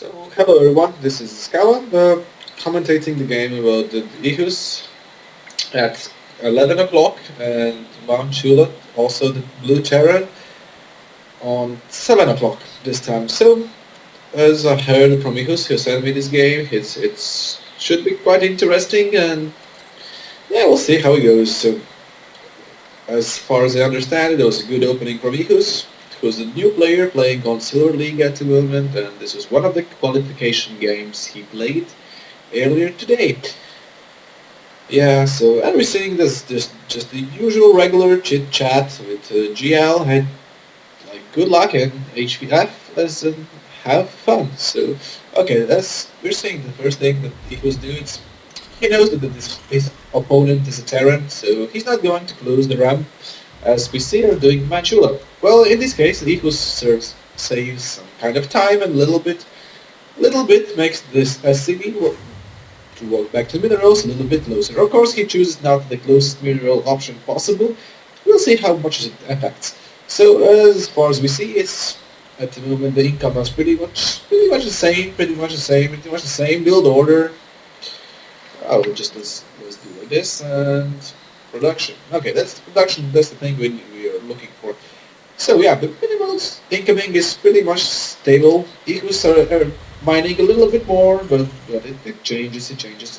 So, hello everyone, this is Scala, commentating the game about the Ihuss at 11 o'clock and Mount Chula, also the Blue Terran, on 7 o'clock this time. So, as I heard from Ihuss who sent me this game, it's should be quite interesting and yeah, we'll see how it goes. So, as far as I understand it, was a good opening from Ihuss, who's a new player playing on Silver League at the moment, and this was one of the qualification games he played earlier today. Yeah, so everything is just the usual regular chit chat with GL and like good luck and HVF as have fun. So okay, that's we're saying the first thing that he was doing. He knows that his opponent is a Terran, so he's not going to close the ramp as we see her doing Manchula. Well, in this case, Ihuss saves some kind of time and little bit makes this SCV to walk back to minerals a little bit closer. Of course, he chooses not the closest mineral option possible. We'll see how much it affects. So, as far as we see, it's at the moment the income is pretty much the same build order. Oh, let's do like this and production. Okay, that's the production. That's the thing we are looking for. So yeah, the minerals incoming is pretty much stable. Equals are mining a little bit more, but it changes. It changes.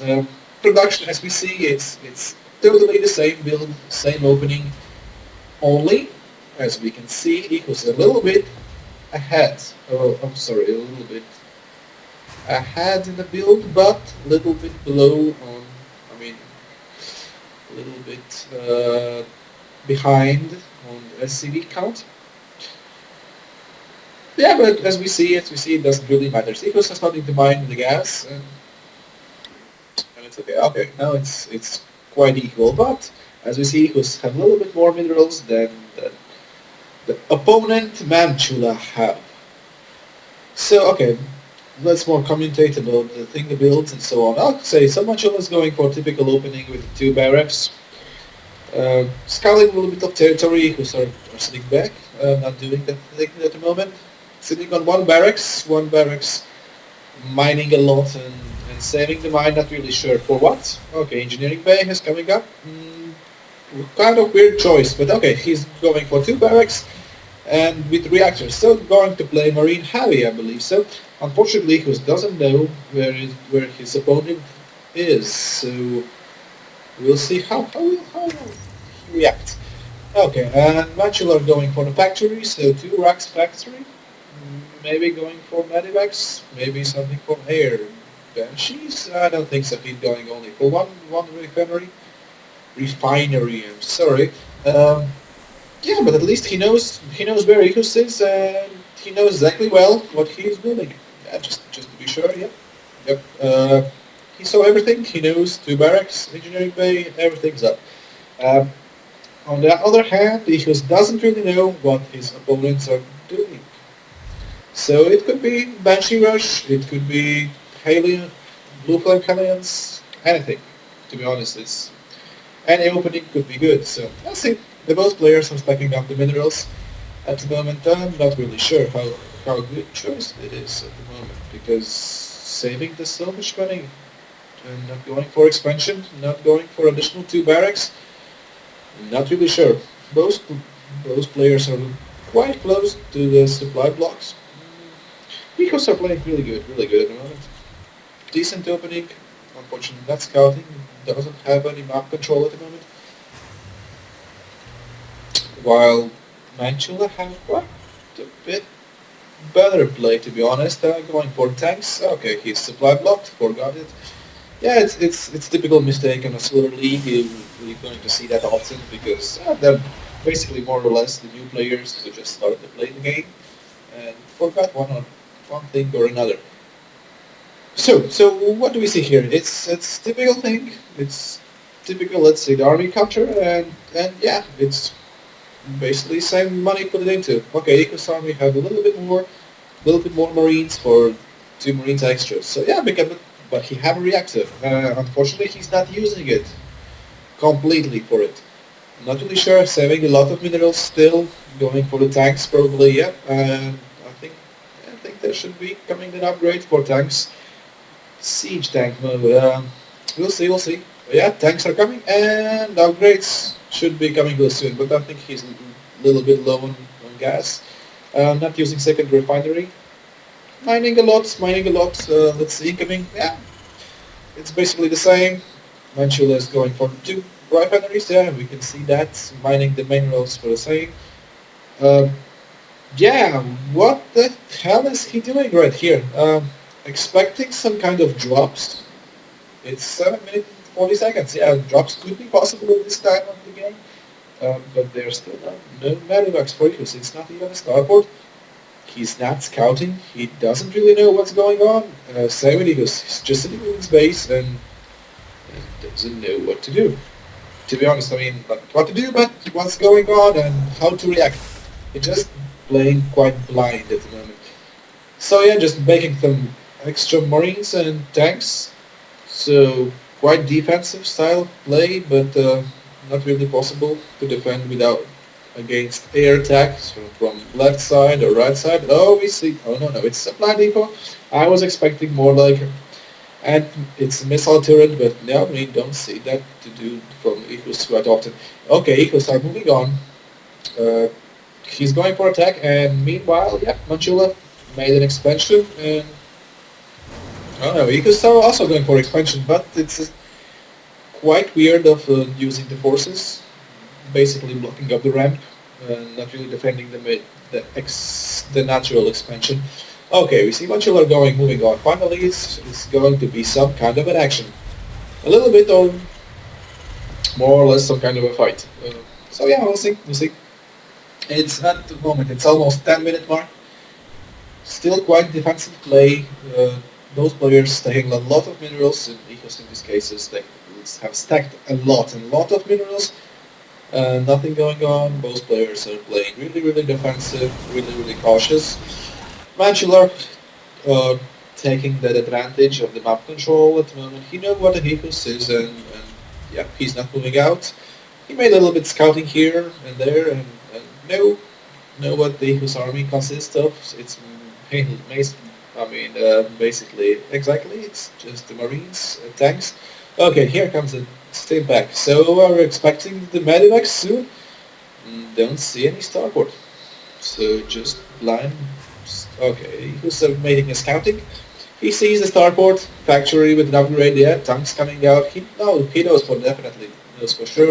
Production, as we see, it's totally the same build, same opening. Only, as we can see, equals a little bit ahead. Oh, I'm sorry, a little bit ahead in the build, but a little bit below on. I mean, a little bit behind on the SCV count. Yeah, but as we see it doesn't really matter. Equals are starting to mine the gas, and it's okay. Okay, now it's quite equal, but as we see, Ihuss have a little bit more minerals than the opponent Manchula have. So okay, let's more commentate about the builds and so on. I'll say so Manchula is going for a typical opening with two barracks. Scaling a little bit of territory, Ihuss are sitting back, not doing that thing at the moment. Sitting on one barracks mining a lot and saving the mine, not really sure for what. Okay, engineering bay is coming up. Kind of weird choice, but okay, he's going for two barracks and with reactors. So going to play marine heavy, I believe so. Unfortunately, he doesn't know where his opponent is, so we'll see how he reacts. Okay, and Manchula are going for the factory, so two racks factory. Maybe going for medivacs, maybe something for air banshees. I don't think so. He's going only for one refinery. I'm sorry. Yeah, but at least he knows where Ihuss is, and he knows exactly well what he's building. Yeah, just to be sure. Yeah. Yep. He saw everything. He knows two barracks, engineering bay, everything's up. On the other hand, Ihuss doesn't really know what his opponents are doing. So it could be Banshee Rush, it could be Alien, Blue Flame Hellions, anything. To be honest, any opening could be good. So let's see. The both players are stacking up the minerals at the moment. I'm not really sure how good choice it is at the moment because saving the so much money and not going for expansion, not going for additional two barracks, not really sure. Those players are quite close to the supply blocks. Ihuss are playing really good at the moment. Decent opening, unfortunately not scouting, doesn't have any map control at the moment. While Manchula have quite a bit better play, to be honest. Going for tanks, okay, he's supply blocked, forgot it. Yeah, it's typical mistake in a Silver League. You're going to see that often because they're basically more or less the new players who just started to play the game and forgot one thing or another. So what do we see here? It's typical thing. It's typical, let's say, the army culture, and yeah, it's basically same money put it into. Okay, Ihuss army have a little bit more marines for two marines extras. So yeah, but he have a reactor. Unfortunately, he's not using it completely for it. Not really sure. Saving a lot of minerals still. Going for the tanks probably. Yeah. I think there should be coming an upgrade for tanks. Siege tank mode. We'll see, we'll see. But yeah, tanks are coming, and upgrades should be coming real soon. But I think he's a little bit low on gas. Not using second refinery. Mining a lot, mining a lot. Let's see, incoming. Yeah, it's basically the same. Manchula is going for 2 refineries. Yeah, we can see that. Mining the minerals for the same. Yeah, what the hell is he doing right here? Expecting some kind of drops. It's 7 minutes and 40 seconds. Yeah, drops could be possible at this time of the game. But there's still no Medivacs for Ihuss. It's not even a starport. He's not scouting. He doesn't really know what's going on. Same with Ihuss. He's just sitting in his base and doesn't know what to do. To be honest, I mean, not what to do, but what's going on and how to react. He's just playing quite blind at the moment. So yeah, just making some extra marines and tanks. So quite defensive style of play, but not really possible to defend without against air attacks from left side or right side. Oh, we see. Oh no, it's supply depot. I was expecting more like, and it's a missile turret, but no, we don't see that to do from Ihuss quite often. Okay, Ihuss are moving on. He's going for attack, and meanwhile, yeah, Manchula made an expansion, and I don't know, Ihuss are also going for expansion, but it's quite weird of using the forces, basically blocking up the ramp, not really defending the natural expansion. Okay, we see Manchula moving on. Finally, it's going to be some kind of an action. A little bit or more or less some kind of a fight. So yeah, we'll see. It's at the moment, it's almost 10-minute mark. Still quite defensive play. Those players taking a lot of minerals, in Ihuss in these cases, they have stacked a lot of minerals. Nothing going on. Both players are playing really defensive, really cautious. Manchula taking that advantage of the map control at the moment. He knows what the Ihuss is, and yeah, he's not moving out. He made a little bit scouting here and there, and know what the Ihuss army consists of. It's basically, exactly, it's just the marines, tanks. Okay, here comes the stay back. So we're expecting the Medivacs soon. Don't see any starport. So just blind. Okay, Ihuss making a scouting. He sees the starport factory with an upgrade. Yeah, tanks coming out. He knows for definitely, knows for sure.